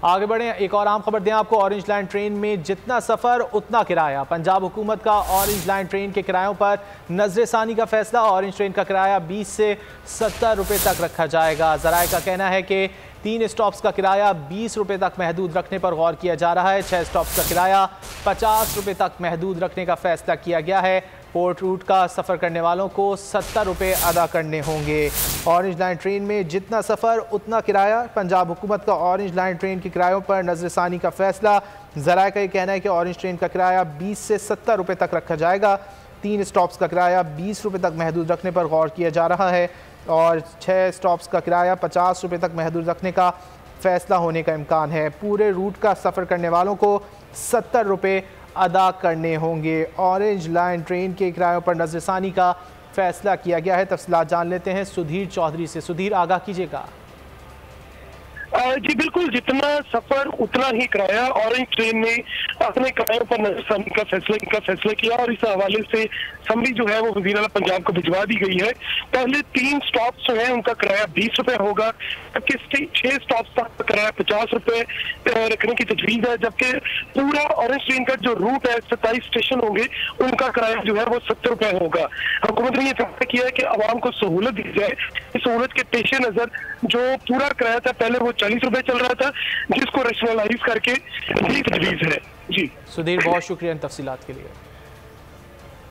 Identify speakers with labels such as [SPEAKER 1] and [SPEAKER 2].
[SPEAKER 1] आगे बढ़े, एक और आम खबर दें आपको। ऑरेंज लाइन ट्रेन में जितना सफर उतना किराया। पंजाब हुकूमत का ऑरेंज लाइन ट्रेन के किरायों पर नजरसानी का फैसला। ऑरेंज ट्रेन का किराया 20 से 70 रुपए तक रखा जाएगा। जराए का कहना है कि 3 स्टॉप्स का किराया 20 रुपए तक महदूद रखने पर गौर किया जा रहा है। 6 स्टॉप्स का किराया 50 रुपए तक महदूद रखने का फैसला किया गया है। पोर्ट रूट का सफ़र करने वालों को 70 रुपये अदा करने होंगे। ऑरेंज लाइन ट्रेन में जितना सफ़र उतना किराया। पंजाब हुकूमत का ऑरेंज लाइन ट्रेन के किरायों पर नजरसानी का फैसला। ज़राए का ये कहना है कि ऑरेंज ट्रेन का किराया 20 से 70 रुपये तक रखा जाएगा। 3 स्टॉप्स का किराया 20 रुपये तक महदूद रखने पर गौर किया जा रहा है और 6 स्टॉप्स का किराया 50 रुपये तक महदूद रखने का फैसला होने का इम्कान है। पूरे रूट का सफ़र करने वालों को 70 रुपये अदा करने होंगे। ऑरेंज लाइन ट्रेन के किरायों पर नजरसानी का फैसला किया गया है। तफसीलात जान लेते हैं सुधीर चौधरी से। सुधीर, आगाह कीजिएगा।
[SPEAKER 2] जी बिल्कुल, जितना सफर उतना ही किराया। ऑरेंज ट्रेन ने अपने किरायों पर नजरसानी का फैसला किया और इस हवाले से समरी जो है वो वज़ीर आला पंजाब को भिजवा दी गई है। पहले 3 स्टॉप जो है उनका किराया 20 रुपए होगा, जबकि 6 स्टॉप का किराया 50 रुपए रखने की तजवीज है। जबकि पूरा ऑरेंज ट्रेन का जो रूट है 27 स्टेशन होंगे, उनका किराया जो है वो 70 रुपए होगा। हुकूमत ने यह फैसला किया है कि आवाम को सहूलत दी जाए। इस सहूलत के पेश नजर जो पूरा किराया था पहले वो 40 रुपए चल रहा था, जिसको रेशनलाइज करके 20 तजवीज है। जी
[SPEAKER 1] सुधीर, बहुत शुक्रिया इन तफसीलात के लिए।